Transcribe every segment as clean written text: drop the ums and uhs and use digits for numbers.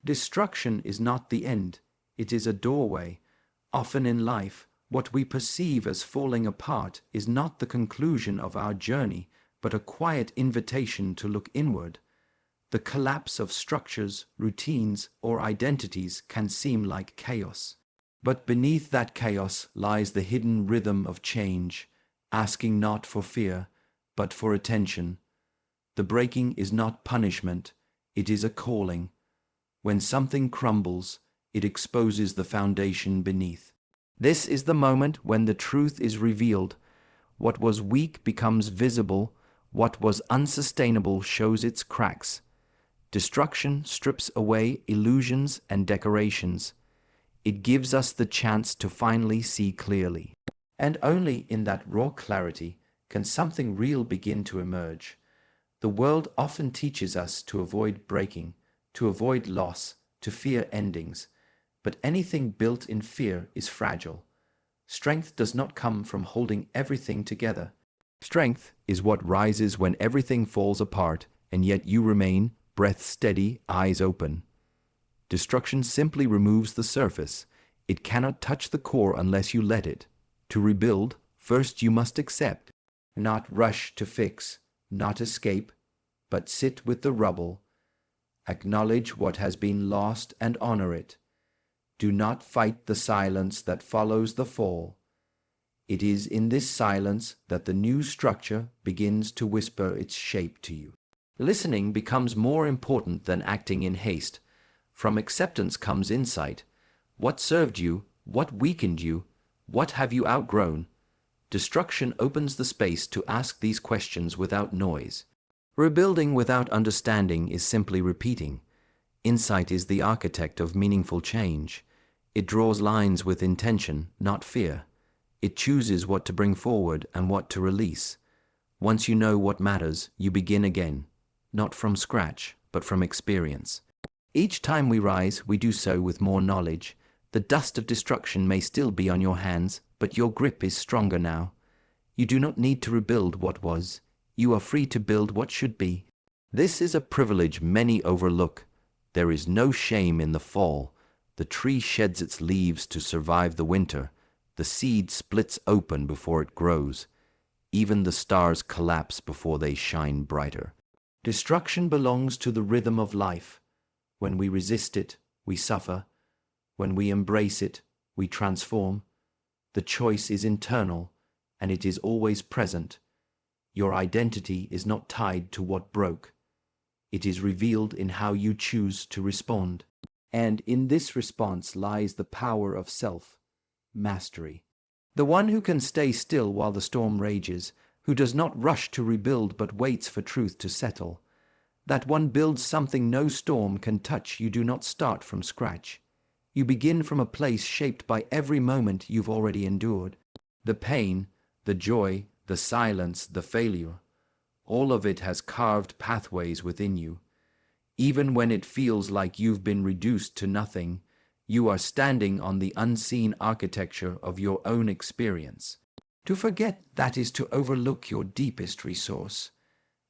Destruction is not the end, it is a doorway. Often in life, what we perceive as falling apart is not the conclusion of our journey, but a quiet invitation to look inward. The collapse of structures, routines, or identities can seem like chaos. But beneath that chaos lies the hidden rhythm of change, asking not for fear, but for attention. The breaking is not punishment, it is a calling. When something crumbles, it exposes the foundation beneath. This is the moment when the truth is revealed. What was weak becomes visible, what was unsustainable shows its cracks. Destruction strips away illusions and decorations. It gives us the chance to finally see clearly. And only in that raw clarity can something real begin to emerge. The world often teaches us to avoid breaking, to avoid loss, to fear endings. But anything built in fear is fragile. Strength does not come from holding everything together. Strength is what rises when everything falls apart, and yet you remain, breath steady, eyes open. Destruction simply removes the surface. It cannot touch the core unless you let it. To rebuild, first you must accept, not rush to fix, not escape, but sit with the rubble. Acknowledge what has been lost and honor it. Do not fight the silence that follows the fall. It is in this silence that the new structure begins to whisper its shape to you. Listening becomes more important than acting in haste. From acceptance comes insight. What served you? What weakened you? What have you outgrown? Destruction opens the space to ask these questions without noise. Rebuilding without understanding is simply repeating. Insight is the architect of meaningful change. It draws lines with intention, not fear. It chooses what to bring forward and what to release. Once you know what matters, you begin again, not from scratch, but from experience. Each time we rise, we do so with more knowledge. The dust of destruction may still be on your hands, but your grip is stronger now. You do not need to rebuild what was. You are free to build what should be. This is a privilege many overlook. There is no shame in the fall. The tree sheds its leaves to survive the winter. The seed splits open before it grows. Even the stars collapse before they shine brighter. Destruction belongs to the rhythm of life. When we resist it, we suffer. When we embrace it, we transform. The choice is internal, and it is always present. Your identity is not tied to what broke. It is revealed in how you choose to respond. And in this response lies the power of self-mastery. The one who can stay still while the storm rages, who does not rush to rebuild but waits for truth to settle. That one builds something no storm can touch. You do not start from scratch. You begin from a place shaped by every moment you've already endured. The pain, the joy, the silence, the failure, all of it has carved pathways within you. Even when it feels like you've been reduced to nothing, you are standing on the unseen architecture of your own experience. To forget that is to overlook your deepest resource.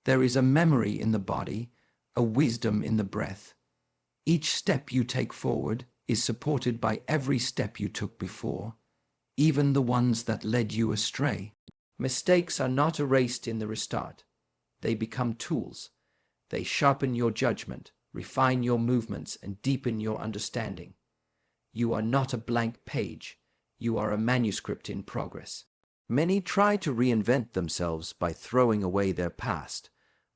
There is a memory in the body, a wisdom in the breath. Each step you take forward is supported by every step you took before, even the ones that led you astray. Mistakes are not erased in the restart. They become tools. They sharpen your judgment, refine your movements, and deepen your understanding. You are not a blank page. You are a manuscript in progress. Many try to reinvent themselves by throwing away their past,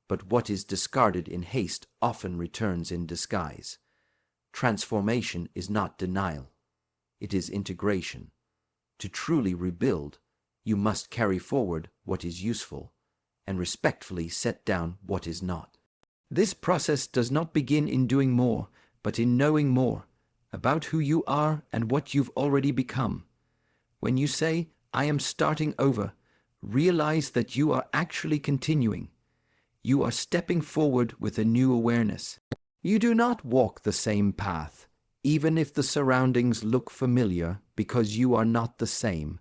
but what is discarded in haste often returns in disguise. Transformation is not denial. It is integration. To truly rebuild, you must carry forward what is useful and respectfully set down what is not. This process does not begin in doing more, but in knowing more about who you are and what you've already become. When you say, "I am starting over," realize that you are actually continuing. You are stepping forward with a new awareness. You do not walk the same path, even if the surroundings look familiar, because you are not the same.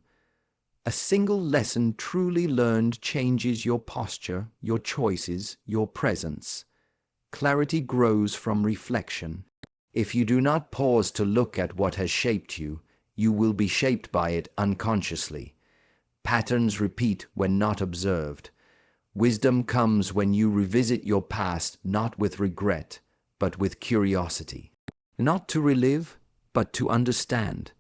A single lesson truly learned changes your posture, your choices, your presence. Clarity grows from reflection. If you do not pause to look at what has shaped you, you will be shaped by it unconsciously. Patterns repeat when not observed. Wisdom comes when you revisit your past not with regret, but with curiosity. Not to relive, but to understand.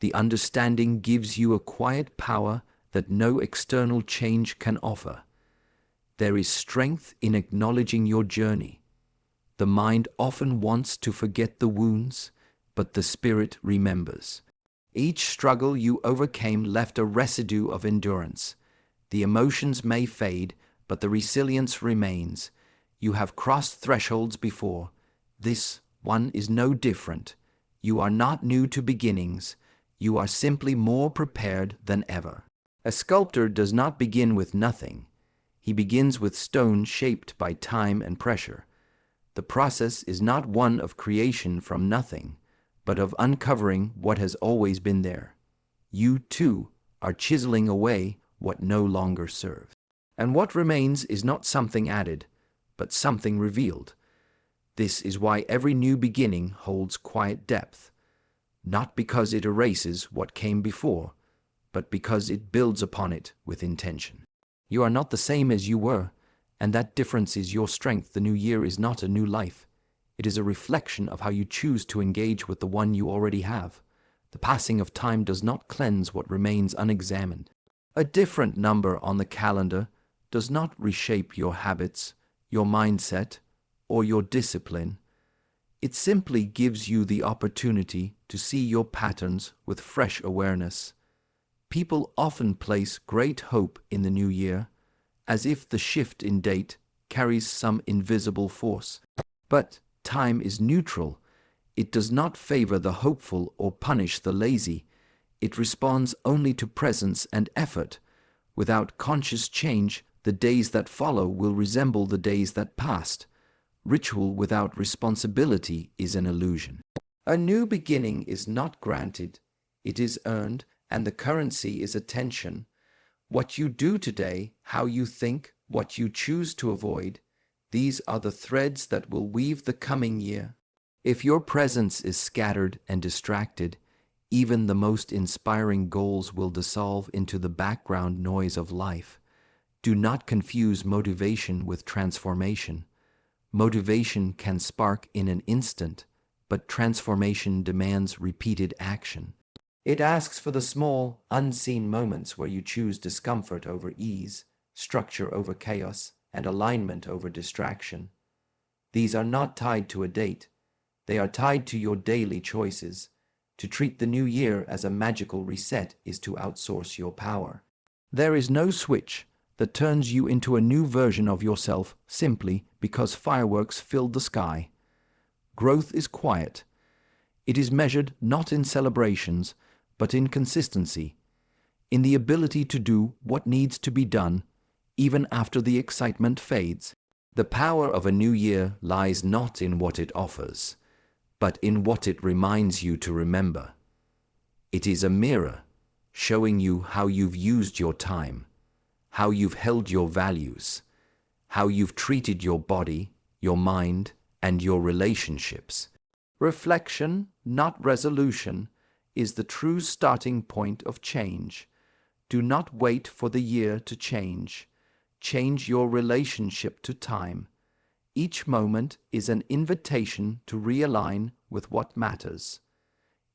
The understanding gives you a quiet power that no external change can offer. There is strength in acknowledging your journey. The mind often wants to forget the wounds, but the spirit remembers. Each struggle you overcame left a residue of endurance. The emotions may fade, but the resilience remains. You have crossed thresholds before. This one is no different. You are not new to beginnings. You are simply more prepared than ever. A sculptor does not begin with nothing. He begins with stone shaped by time and pressure. The process is not one of creation from nothing, but of uncovering what has always been there. You, too, are chiseling away what no longer serves. And what remains is not something added, but something revealed. This is why every new beginning holds quiet depth, not because it erases what came before, but because it builds upon it with intention. You are not the same as you were, and that difference is your strength. The new year is not a new life. It is a reflection of how you choose to engage with the one you already have. The passing of time does not cleanse what remains unexamined. A different number on the calendar does not reshape your habits, your mindset, or your discipline. It simply gives you the opportunity to see your patterns with fresh awareness. People often place great hope in the new year, as if the shift in date carries some invisible force. But time is neutral. It does not favor the hopeful or punish the lazy. It responds only to presence and effort. Without conscious change, the days that follow will resemble the days that passed. Ritual without responsibility is an illusion. A new beginning is not granted. It is earned, and the currency is attention. What you do today, how you think, what you choose to avoid, these are the threads that will weave the coming year. If your presence is scattered and distracted, even the most inspiring goals will dissolve into the background noise of life. Do not confuse motivation with transformation. Motivation can spark in an instant, but transformation demands repeated action. It asks for the small, unseen moments where you choose discomfort over ease, structure over chaos, and alignment over distraction. These are not tied to a date. They are tied to your daily choices. To treat the new year as a magical reset is to outsource your power. There is no switch that turns you into a new version of yourself simply because fireworks filled the sky. Growth is quiet. It is measured not in celebrations, but in consistency, in the ability to do what needs to be done, even after the excitement fades. The power of a new year lies not in what it offers, but in what it reminds you to remember. It is a mirror, showing you how you've used your time, how you've held your values, how you've treated your body, your mind, and your relationships. Reflection, not resolution, is the true starting point of change. Do not wait for the year to change. Change your relationship to time. Each moment is an invitation to realign with what matters.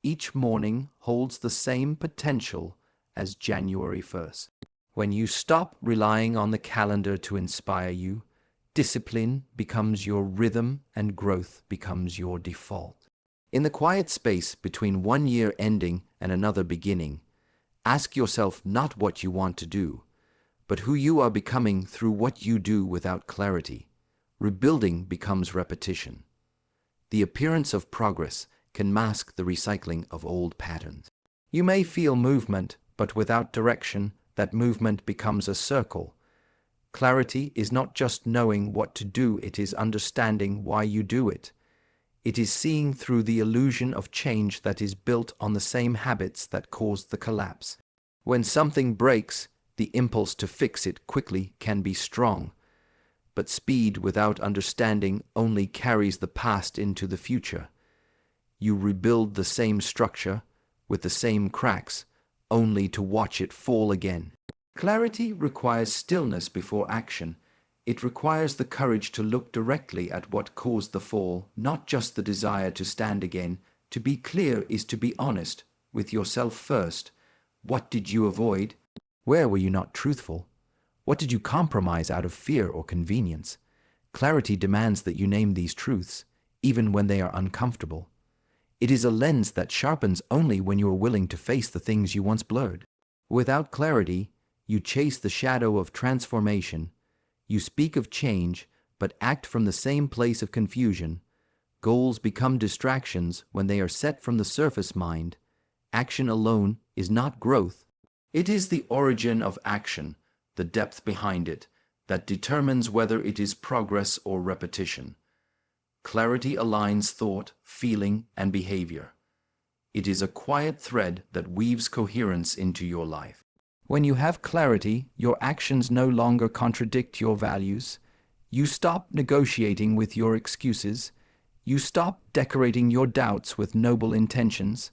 Each morning holds the same potential as January 1st. When you stop relying on the calendar to inspire you, discipline becomes your rhythm and growth becomes your default. In the quiet space between one year ending and another beginning, ask yourself not what you want to do, but who you are becoming through what you do without clarity. Rebuilding becomes repetition. The appearance of progress can mask the recycling of old patterns. You may feel movement, but without direction, that movement becomes a circle. Clarity is not just knowing what to do, it is understanding why you do it. It is seeing through the illusion of change that is built on the same habits that caused the collapse. When something breaks, the impulse to fix it quickly can be strong, but speed without understanding only carries the past into the future. You rebuild the same structure with the same cracks, only to watch it fall again. Clarity requires stillness before action. It requires the courage to look directly at what caused the fall, not just the desire to stand again. To be clear is to be honest with yourself first. What did you avoid? Where were you not truthful? What did you compromise out of fear or convenience? Clarity demands that you name these truths, even when they are uncomfortable. It is a lens that sharpens only when you are willing to face the things you once blurred. Without clarity, you chase the shadow of transformation. You speak of change, but act from the same place of confusion. Goals become distractions when they are set from the surface mind. Action alone is not growth. It is the origin of action, the depth behind it, that determines whether it is progress or repetition. Clarity aligns thought, feeling, and behavior. It is a quiet thread that weaves coherence into your life. When you have clarity, your actions no longer contradict your values. You stop negotiating with your excuses. You stop decorating your doubts with noble intentions.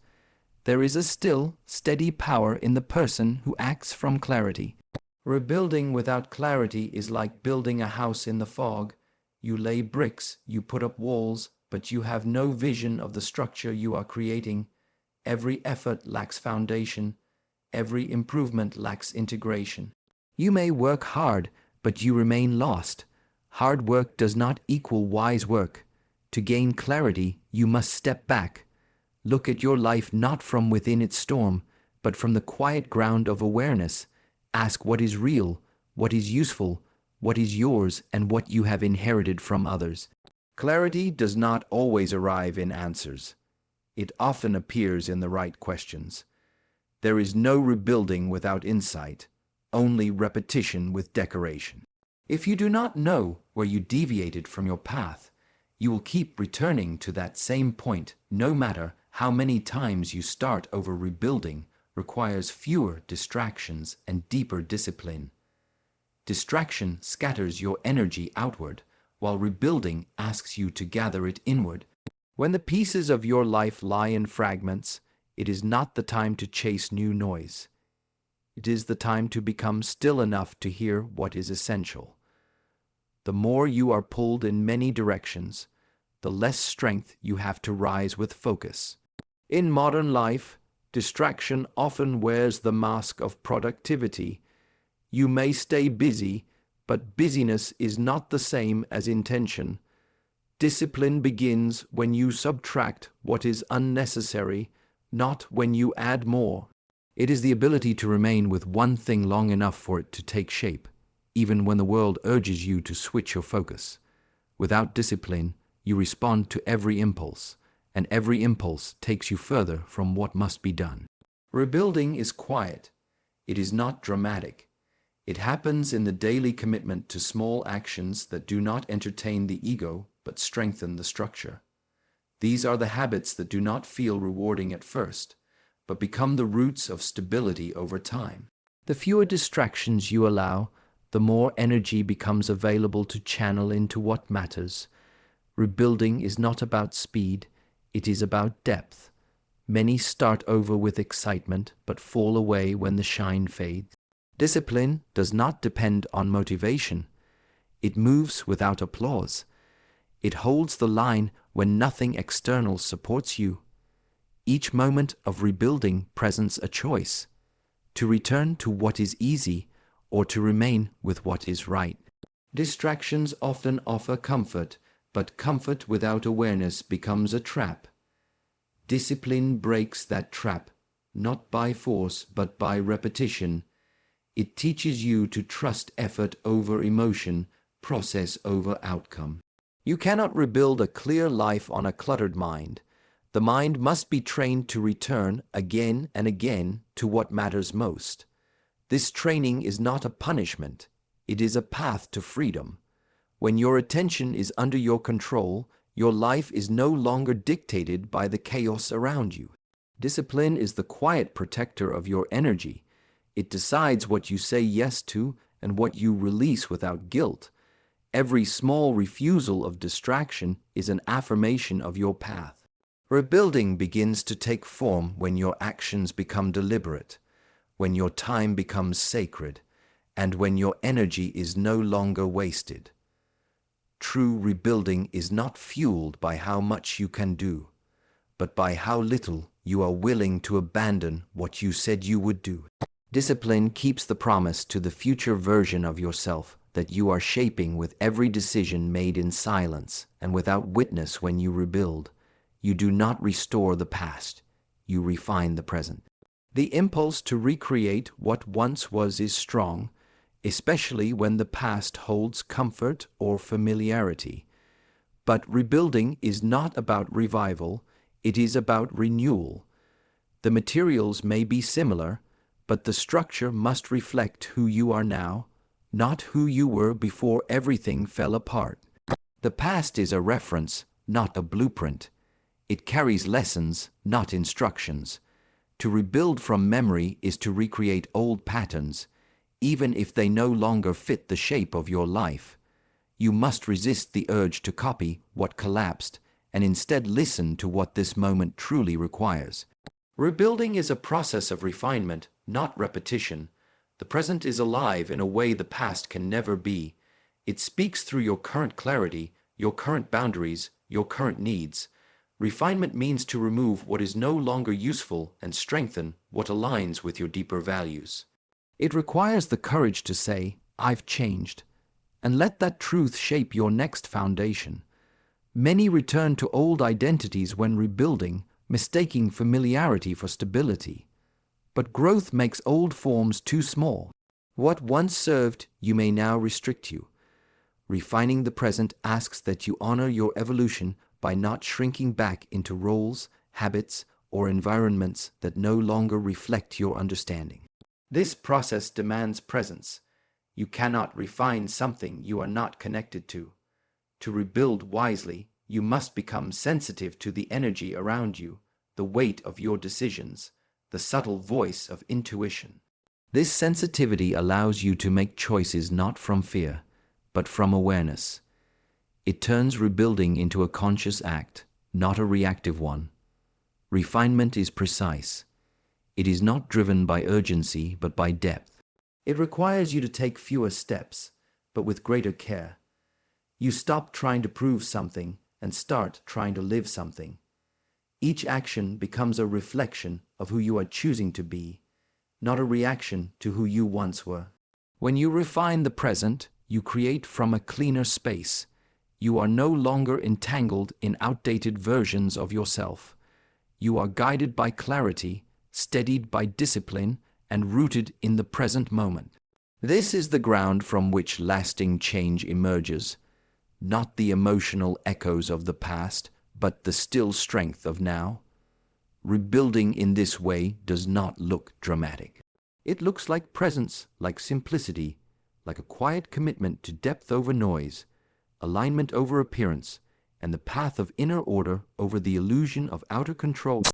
There is a still, steady power in the person who acts from clarity. Rebuilding without clarity is like building a house in the fog. You lay bricks, you put up walls, but you have no vision of the structure you are creating. Every effort lacks foundation. Every improvement lacks integration. You may work hard, but you remain lost. Hard work does not equal wise work. To gain clarity, you must step back. Look at your life not from within its storm, but from the quiet ground of awareness. Ask what is real, what is useful, what is yours, and what you have inherited from others. Clarity does not always arrive in answers. It often appears in the right questions. There is no rebuilding without insight, only repetition with decoration. If you do not know where you deviated from your path, you will keep returning to that same point, no matter how many times you start over. Rebuilding requires fewer distractions and deeper discipline. Distraction scatters your energy outward, while rebuilding asks you to gather it inward. When the pieces of your life lie in fragments, it is not the time to chase new noise. It is the time to become still enough to hear what is essential. The more you are pulled in many directions, the less strength you have to rise with focus. In modern life, distraction often wears the mask of productivity. You may stay busy, but busyness is not the same as intention. Discipline begins when you subtract what is unnecessary, not when you add more. It is the ability to remain with one thing long enough for it to take shape, even when the world urges you to switch your focus. Without discipline, you respond to every impulse, and every impulse takes you further from what must be done. Rebuilding is quiet. It is not dramatic. It happens in the daily commitment to small actions that do not entertain the ego but strengthen the structure. These are the habits that do not feel rewarding at first, but become the roots of stability over time. The fewer distractions you allow, the more energy becomes available to channel into what matters. Rebuilding is not about speed, it is about depth. Many start over with excitement, but fall away when the shine fades. Discipline does not depend on motivation. It moves without applause. It holds the line when nothing external supports you. Each moment of rebuilding presents a choice: to return to what is easy or to remain with what is right. Distractions often offer comfort, but comfort without awareness becomes a trap. Discipline breaks that trap, not by force but by repetition. It teaches you to trust effort over emotion, process over outcome. You cannot rebuild a clear life on a cluttered mind. The mind must be trained to return again and again to what matters most. This training is not a punishment. It is a path to freedom. When your attention is under your control, your life is no longer dictated by the chaos around you. Discipline is the quiet protector of your energy. It decides what you say yes to and what you release without guilt. Every small refusal of distraction is an affirmation of your path. Rebuilding begins to take form when your actions become deliberate, when your time becomes sacred, and when your energy is no longer wasted. True rebuilding is not fueled by how much you can do, but by how little you are willing to abandon what you said you would do. Discipline keeps the promise to the future version of yourself that you are shaping with every decision made in silence and without witness. When you rebuild, you do not restore the past, you refine the present. The impulse to recreate what once was is strong, especially when the past holds comfort or familiarity. But rebuilding is not about revival, it is about renewal. The materials may be similar, but the structure must reflect who you are now, not who you were before everything fell apart. The past is a reference, not a blueprint. It carries lessons, not instructions. To rebuild from memory is to recreate old patterns, even if they no longer fit the shape of your life. You must resist the urge to copy what collapsed and instead listen to what this moment truly requires. Rebuilding is a process of refinement, not repetition. The present is alive in a way the past can never be. It speaks through your current clarity, your current boundaries, your current needs. Refinement means to remove what is no longer useful and strengthen what aligns with your deeper values. It requires the courage to say, "I've changed," and let that truth shape your next foundation. Many return to old identities when rebuilding, mistaking familiarity for stability. But growth makes old forms too small. What once served you may now restrict you. Refining the present asks that you honor your evolution by not shrinking back into roles, habits, or environments that no longer reflect your understanding. This process demands presence. You cannot refine something you are not connected to. To rebuild wisely, you must become sensitive to the energy around you, the weight of your decisions, the subtle voice of intuition. This sensitivity allows you to make choices not from fear, but from awareness. It turns rebuilding into a conscious act, not a reactive one. Refinement is precise. It is not driven by urgency, but by depth. It requires you to take fewer steps, but with greater care. You stop trying to prove something and start trying to live something. Each action becomes a reflection of who you are choosing to be, not a reaction to who you once were. When you refine the present, you create from a cleaner space. You are no longer entangled in outdated versions of yourself. You are guided by clarity, steadied by discipline, and rooted in the present moment. This is the ground from which lasting change emerges, not the emotional echoes of the past, but the still strength of now. Rebuilding in this way does not look dramatic. It looks like presence, like simplicity, like a quiet commitment to depth over noise, alignment over appearance, and the path of inner order over the illusion of outer control.